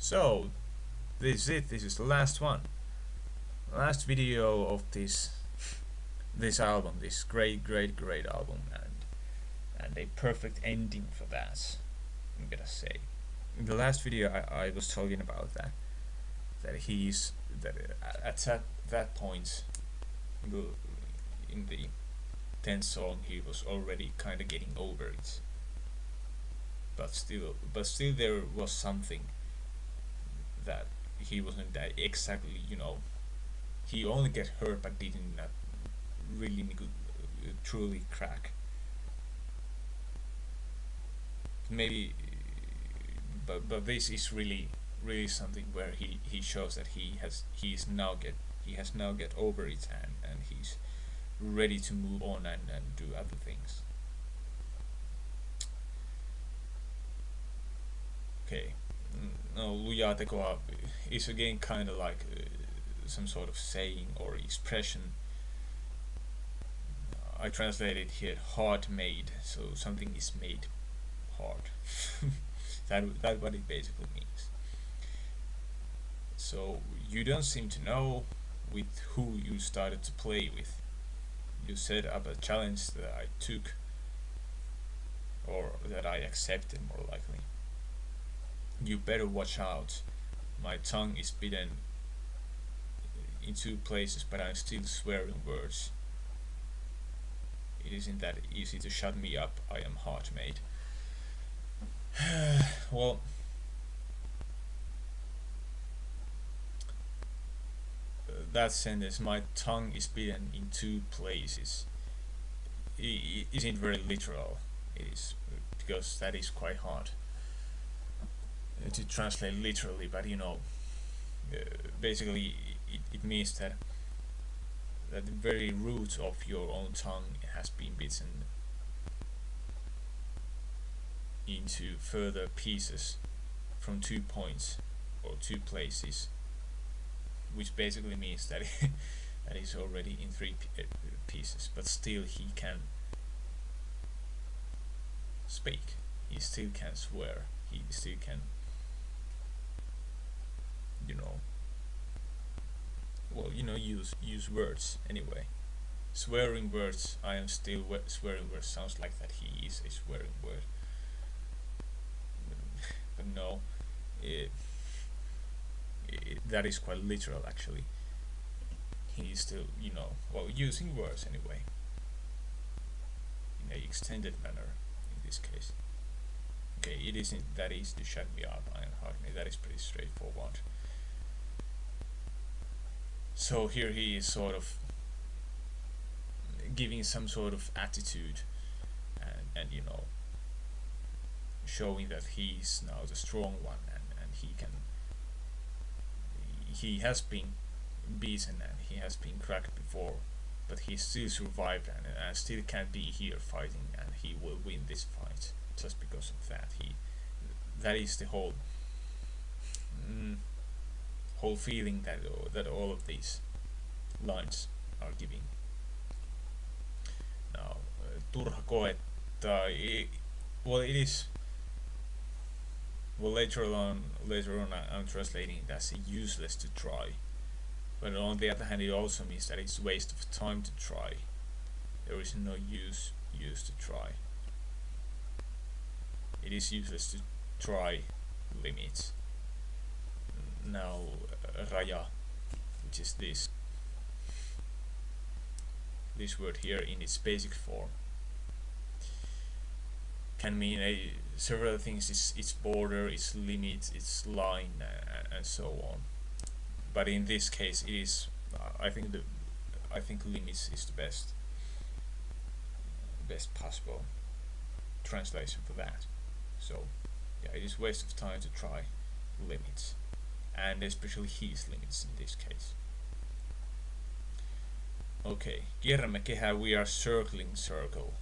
So this is it. This is the last one, last video of this album, this great album, and a perfect ending for that, I'm gonna say. In the last video, I was talking about that he's that at that point in the 10th song he was already kind of getting over it, but still there was something that he wasn't that exactly, he only get hurt but didn't really truly crack. Maybe, but this is really something where he shows that he has now get over it, and he's ready to move on and do other things. Okay. No, Lujaa tekoa is again kind of like some sort of saying or expression. I translated here hard made, so something is made hard. That what it basically means. So you don't seem to know with who you started to play with. You set up a challenge that I took, or that I accepted more likely. You better watch out. My tongue is bitten in two places, but I'm still swearing words. It isn't that easy to shut me up. I am hard made. Well, that sentence, my tongue is bitten in two places, isn't very literal. It is, because that is quite hard to translate literally, but basically it means that the very root of your own tongue has been bitten into further pieces from 2 points or 2 places, which basically means that that is already in 3 pieces, but still he can speak, he still can swear, he still can use words anyway. Swearing words, I am still swearing words, sounds like that he is a swearing word, but no, that is quite literal actually. He is still, using words anyway, in a extended manner in this case. Okay, it isn't that easy to shut me up, I am hard made, that is pretty straightforward. So here he is sort of giving some sort of attitude, and showing that he's now the strong one, and he has been beaten and he has been cracked before, but he still survived, and still can be here fighting, and he will win this fight just because of that. That is the whole feeling that all of these lines are giving. Now, turha koettaa, well, it is. Well, later on, I'm translating it as useless to try. But on the other hand, it also means that it's a waste of time to try. There is no use to try. It is useless to try limits. Now, raja, which is this word here in its basic form, can mean several things. Its border, its limit, its line, and so on. But in this case, it is. I think limits is the best possible translation for that. So, yeah, it is waste of time to try limits, and especially his limits in this case. Okay, kierrämme kehää, we are circling circle,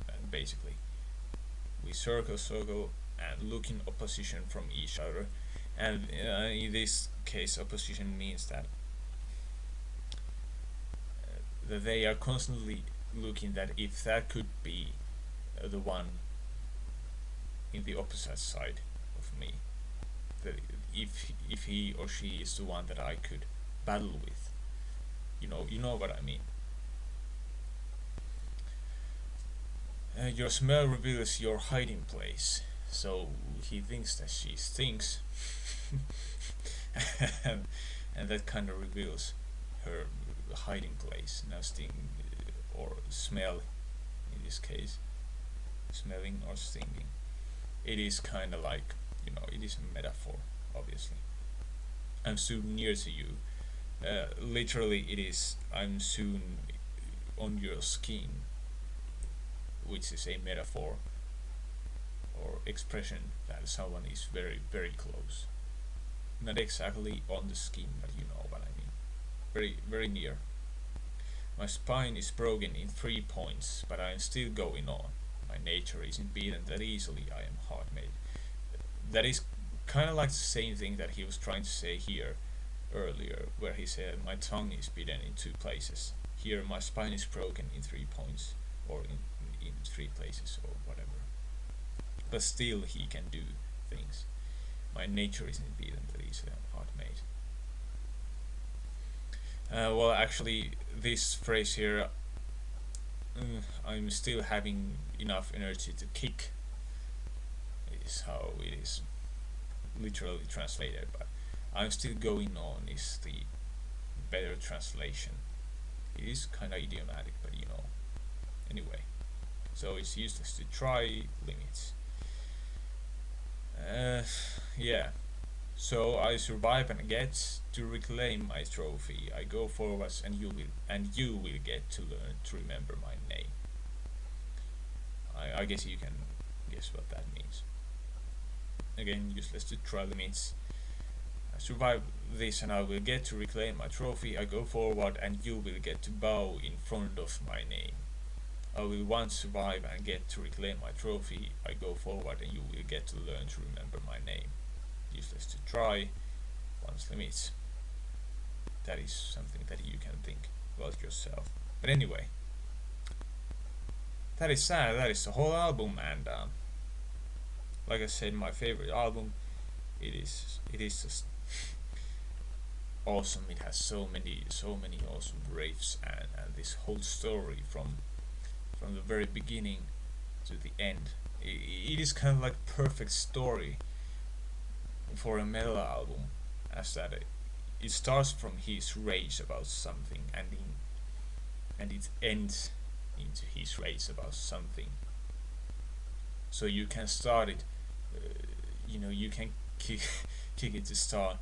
and basically we circle and look in opposition from each other, and in this case opposition means that they are constantly looking that if that could be the one in the opposite side of me, if he or she is the one that I could battle with. You know what I mean. Your smell reveals your hiding place. So he thinks that she stinks, and that kind of reveals her hiding place. Now, sting or smell, in this case, smelling or stinging. It is kind of like, it is a metaphor, obviously. I'm soon near to you. Literally, it is I'm soon on your skin, which is a metaphor or expression that someone is very, very close. Not exactly on the skin, but you know what I mean. Very, very near. My spine is broken in 3 points, but I am still going on. My nature isn't beaten that easily, I am hard-made. That is kind of like the same thing that he was trying to say here earlier, where he said, my tongue is beaten in 2 places. Here, my spine is broken in 3 points, or in 3 places, or whatever. But still, he can do things. My nature isn't beaten that easily, I'm hard-made. Well, actually, this phrase here, I'm still having enough energy to kick, is how it is literally translated, but I'm still going on is the better translation. It is kind of idiomatic, but anyway. So it's useless to try limits. Yeah. So I survive and get to reclaim my trophy. I go forwards, and you will get to learn to remember my name. I guess you can guess what that means. Again, useless to try limits. I survive this, and I will get to reclaim my trophy. I go forward, and you will get to bow in front of my name. I will once survive and get to reclaim my trophy. I go forward, and you will get to learn to remember my name. Useless to try one's limits. That is something that you can think about yourself. But anyway, that is sad. That is the whole album, and like I said, my favorite album. It is just awesome. It has so many awesome riffs, and this whole story from the very beginning to the end. It is kind of like perfect story for a metal album, as that it starts from his rage about something, and it ends into his rage about something. So you can start it, you can kick it to start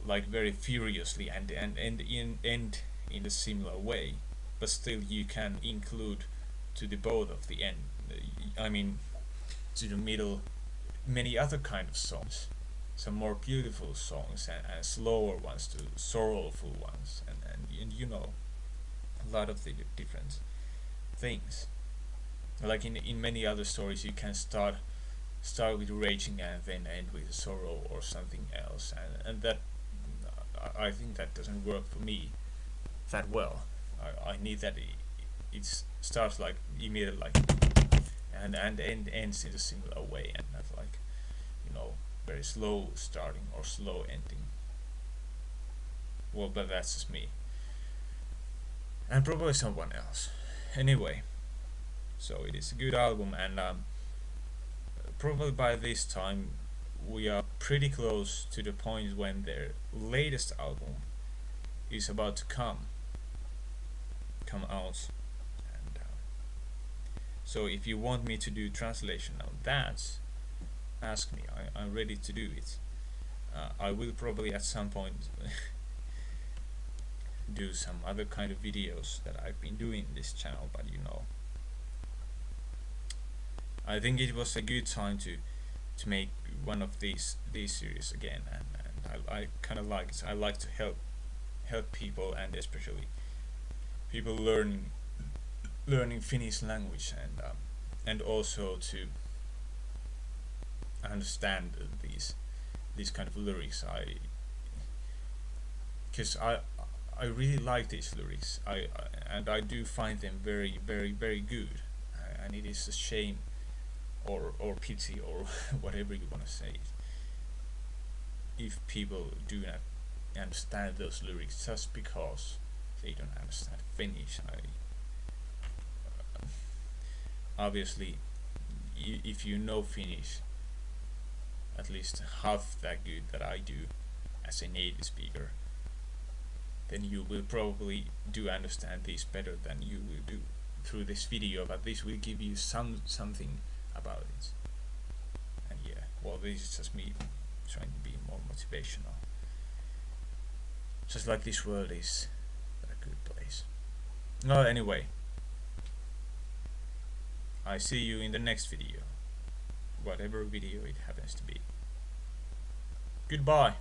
like very furiously and end in a similar way, but still you can include to the both of the end. I mean, to the middle, many other kind of songs, some more beautiful songs, and slower ones to sorrowful ones, and a lot of the different things. Like in many other stories, you can start with raging and then end with sorrow or something else, and that I think that doesn't work for me that well. I need that it starts like immediately, like, and ends in a similar way, and not like very slow starting or slow ending. Well, but that's just me, and probably someone else. Anyway, so it is a good album, and probably by this time we are pretty close to the point when their latest album is about to come out, and so if you want me to do translation of that, ask me. I'm ready to do it. I will probably at some point do some other kind of videos that I've been doing in this channel, but I think it was a good time to make one of these series again, and I kind of like it. I like to help people, and especially people learning Finnish language, and also to understand these kind of lyrics. Because I really like these lyrics. I do find them very, very, very good, and it is a shame or pity or whatever you want to say, if people do not understand those lyrics just because they don't understand Finnish. Obviously, if you know Finnish at least half that good that I do as a native speaker, then you will probably do understand this better than you will do through this video, but this will give you something about it. And yeah, well, this is just me trying to be more motivational. Just like this world is a good place. Well, anyway, I see you in the next video, whatever video it happens to be. Goodbye.